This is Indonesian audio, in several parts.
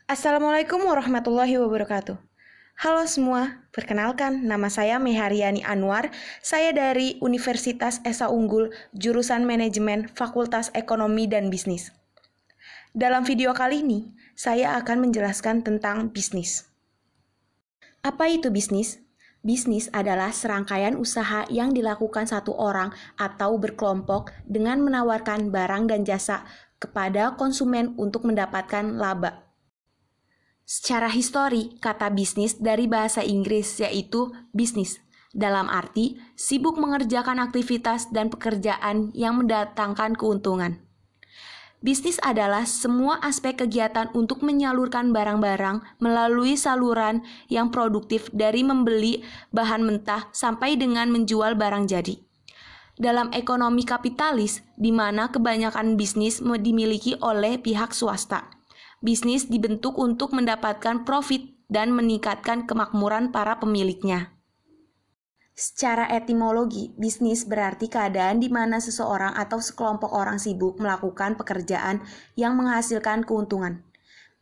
Assalamualaikum warahmatullahi wabarakatuh. Halo semua, perkenalkan nama saya Meharyani Anwar. Saya dari Universitas Esa Unggul, jurusan Manajemen Fakultas Ekonomi dan Bisnis. Dalam video kali ini, saya akan menjelaskan tentang bisnis. Apa itu bisnis? Bisnis adalah serangkaian usaha yang dilakukan satu orang atau berkelompok dengan menawarkan barang dan jasa kepada konsumen untuk mendapatkan laba. Secara histori, kata bisnis dari bahasa Inggris yaitu bisnis, dalam arti sibuk mengerjakan aktivitas dan pekerjaan yang mendatangkan keuntungan. Bisnis adalah semua aspek kegiatan untuk menyalurkan barang-barang melalui saluran yang produktif dari membeli bahan mentah sampai dengan menjual barang jadi. Dalam ekonomi kapitalis, di mana kebanyakan bisnis dimiliki oleh pihak swasta, bisnis dibentuk untuk mendapatkan profit dan meningkatkan kemakmuran para pemiliknya. Secara etimologi, bisnis berarti keadaan di mana seseorang atau sekelompok orang sibuk melakukan pekerjaan yang menghasilkan keuntungan.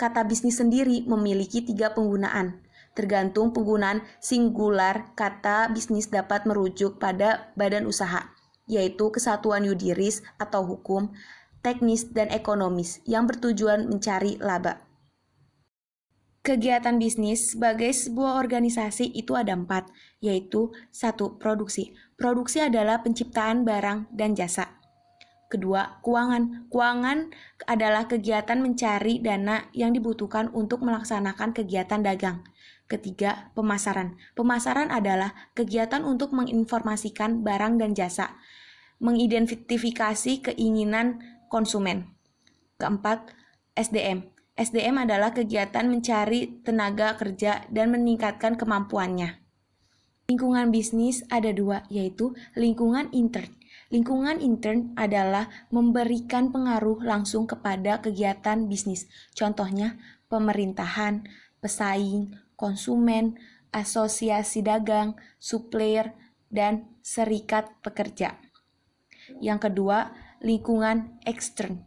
Kata bisnis sendiri memiliki 3 penggunaan. Tergantung penggunaan singular, kata bisnis dapat merujuk pada badan usaha, yaitu kesatuan yudiris atau hukum, teknis, dan ekonomis yang bertujuan mencari laba. Kegiatan bisnis sebagai sebuah organisasi itu ada 4, yaitu 1. Produksi. Produksi adalah penciptaan barang dan jasa. Kedua, keuangan. Keuangan adalah kegiatan mencari dana yang dibutuhkan untuk melaksanakan kegiatan dagang. Ketiga, pemasaran. Pemasaran adalah kegiatan untuk menginformasikan barang dan jasa, mengidentifikasi keinginan konsumen. Keempat, SDM. SDM adalah kegiatan mencari tenaga kerja dan meningkatkan kemampuannya. Lingkungan bisnis ada 2, yaitu lingkungan intern. Lingkungan intern adalah memberikan pengaruh langsung kepada kegiatan bisnis. Contohnya, pemerintahan, pesaing, konsumen, asosiasi dagang, supplier, dan serikat pekerja. Yang kedua, lingkungan ekstern.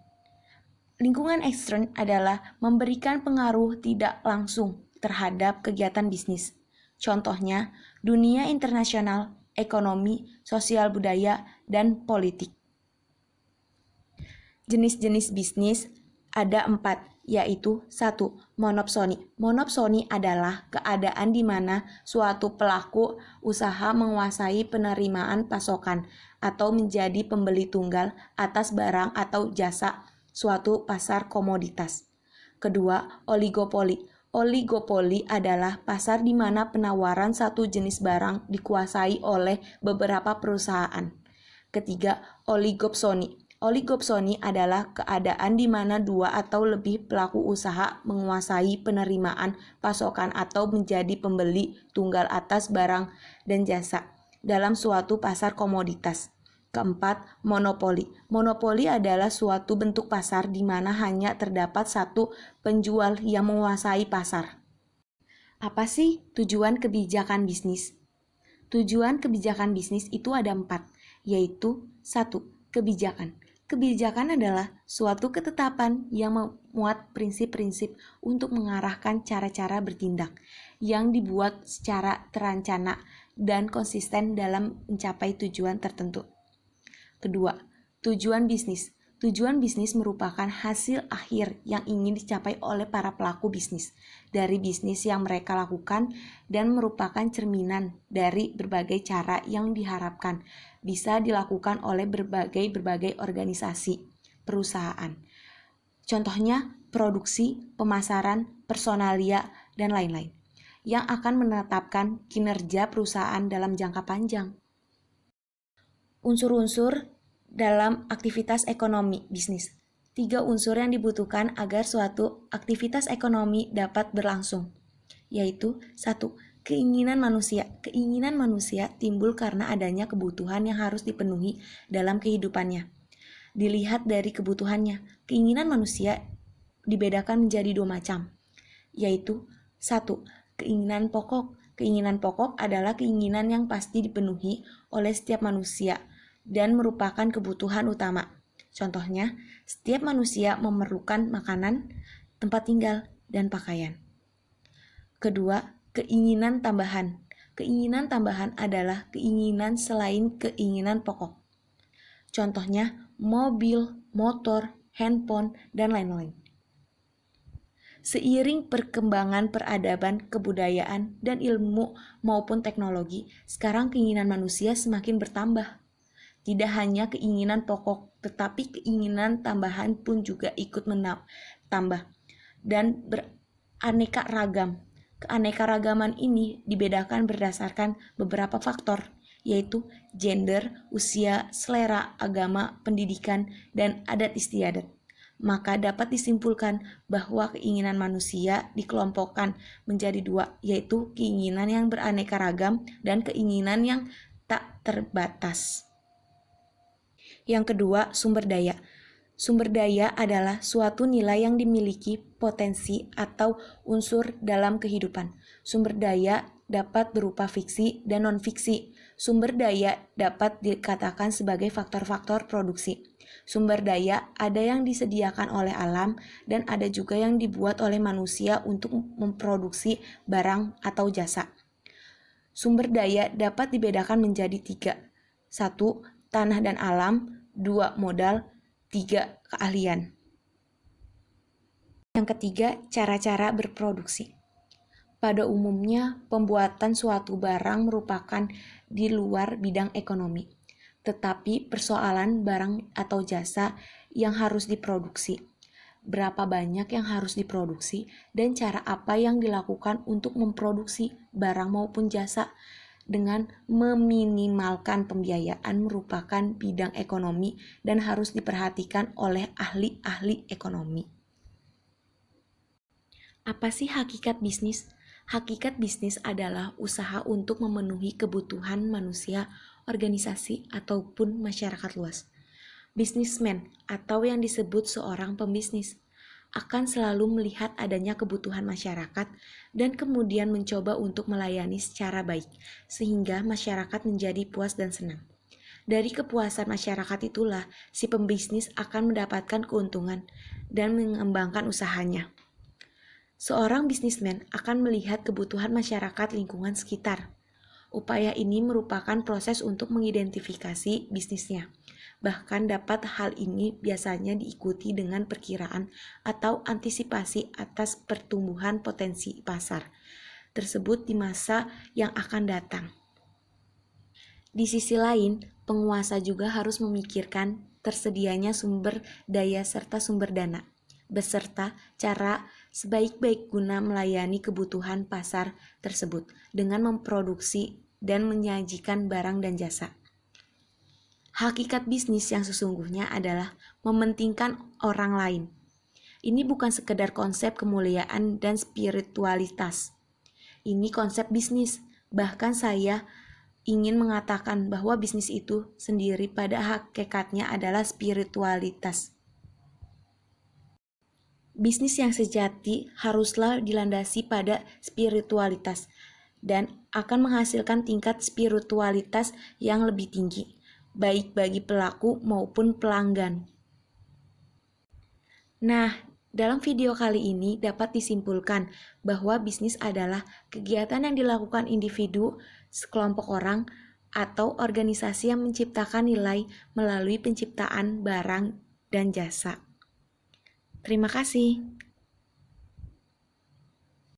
Lingkungan ekstern adalah memberikan pengaruh tidak langsung terhadap kegiatan bisnis. Contohnya, dunia internasional, ekonomi, sosial budaya, dan politik. Jenis-jenis bisnis ada 4, yaitu 1. Monopsoni. Monopsoni adalah keadaan di mana suatu pelaku usaha menguasai penerimaan pasokan atau menjadi pembeli tunggal atas barang atau jasa suatu pasar komoditas. Kedua, oligopoli. Oligopoli adalah pasar di mana penawaran satu jenis barang dikuasai oleh beberapa perusahaan. Ketiga, oligopsoni. Oligopsoni adalah keadaan di mana 2 atau lebih pelaku usaha menguasai penerimaan pasokan atau menjadi pembeli tunggal atas barang dan jasa dalam suatu pasar komoditas. Keempat, monopoli. Monopoli adalah suatu bentuk pasar di mana hanya terdapat satu penjual yang menguasai pasar. Apa sih tujuan kebijakan bisnis? Tujuan kebijakan bisnis itu ada 4, yaitu 1. Kebijakan. Kebijakan adalah suatu ketetapan yang memuat prinsip-prinsip untuk mengarahkan cara-cara bertindak yang dibuat secara terancana dan konsisten dalam mencapai tujuan tertentu. Kedua, tujuan bisnis. Tujuan bisnis merupakan hasil akhir yang ingin dicapai oleh para pelaku bisnis dari bisnis yang mereka lakukan dan merupakan cerminan dari berbagai cara yang diharapkan bisa dilakukan oleh berbagai organisasi perusahaan. Contohnya produksi, pemasaran, personalia, dan lain-lain yang akan menetapkan kinerja perusahaan dalam jangka panjang. Unsur-unsur dalam aktivitas ekonomi bisnis. 3 unsur yang dibutuhkan agar suatu aktivitas ekonomi dapat berlangsung, yaitu 1. Keinginan manusia. Keinginan manusia timbul karena adanya kebutuhan yang harus dipenuhi dalam kehidupannya. Dilihat dari kebutuhannya, keinginan manusia dibedakan menjadi 2 macam, yaitu 1. Keinginan pokok. Keinginan pokok adalah keinginan yang pasti dipenuhi oleh setiap manusia dan merupakan kebutuhan utama. Contohnya, setiap manusia memerlukan makanan, tempat tinggal, dan pakaian. Kedua, keinginan tambahan. Keinginan tambahan adalah keinginan selain keinginan pokok. Contohnya, mobil, motor, handphone, dan lain-lain. Seiring perkembangan peradaban, kebudayaan, dan ilmu maupun teknologi, sekarang keinginan manusia semakin bertambah. Tidak hanya keinginan pokok, tetapi keinginan tambahan pun juga ikut tambah dan beraneka ragam. Keanekaragaman ini dibedakan berdasarkan beberapa faktor, yaitu gender, usia, selera, agama, pendidikan, dan adat istiadat. Maka dapat disimpulkan bahwa keinginan manusia dikelompokkan menjadi dua, yaitu keinginan yang beraneka ragam dan keinginan yang tak terbatas. Yang kedua, sumber daya. Sumber daya adalah suatu nilai yang dimiliki potensi atau unsur dalam kehidupan. Sumber daya dapat berupa fiksi dan non-fiksi. Sumber daya dapat dikatakan sebagai faktor-faktor produksi. Sumber daya ada yang disediakan oleh alam dan ada juga yang dibuat oleh manusia untuk memproduksi barang atau jasa. Sumber daya dapat dibedakan menjadi 3. 1. Tanah dan alam. 2. Modal. 3. Keahlian. Yang ketiga, cara-cara berproduksi. Pada umumnya, pembuatan suatu barang merupakan di luar bidang ekonomi, tetapi persoalan barang atau jasa yang harus diproduksi. Berapa banyak yang harus diproduksi dan cara apa yang dilakukan untuk memproduksi barang maupun jasa dengan meminimalkan pembiayaan merupakan bidang ekonomi dan harus diperhatikan oleh ahli-ahli ekonomi. Apa sih hakikat bisnis? Hakikat bisnis adalah usaha untuk memenuhi kebutuhan manusia, organisasi, ataupun masyarakat luas. Bisnismen atau yang disebut seorang pembisnis akan selalu melihat adanya kebutuhan masyarakat dan kemudian mencoba untuk melayani secara baik, sehingga masyarakat menjadi puas dan senang. Dari kepuasan masyarakat itulah si pembisnis akan mendapatkan keuntungan dan mengembangkan usahanya. Seorang bisnismen akan melihat kebutuhan masyarakat lingkungan sekitar. Upaya ini merupakan proses untuk mengidentifikasi bisnisnya. Bahkan dapat hal ini biasanya diikuti dengan perkiraan atau antisipasi atas pertumbuhan potensi pasar tersebut di masa yang akan datang. Di sisi lain, penguasa juga harus memikirkan tersedianya sumber daya serta sumber dana, beserta cara sebaik-baik guna melayani kebutuhan pasar tersebut dengan memproduksi dan menyajikan barang dan jasa. Hakikat bisnis yang sesungguhnya adalah mementingkan orang lain. Ini bukan sekedar konsep kemuliaan dan spiritualitas. Ini konsep bisnis. Bahkan saya ingin mengatakan bahwa bisnis itu sendiri pada hakikatnya adalah spiritualitas. Bisnis yang sejati haruslah dilandasi pada spiritualitas dan akan menghasilkan tingkat spiritualitas yang lebih tinggi, baik bagi pelaku maupun pelanggan. Nah, dalam video kali ini dapat disimpulkan bahwa bisnis adalah kegiatan yang dilakukan individu, sekelompok orang, atau organisasi yang menciptakan nilai melalui penciptaan barang dan jasa. Terima kasih.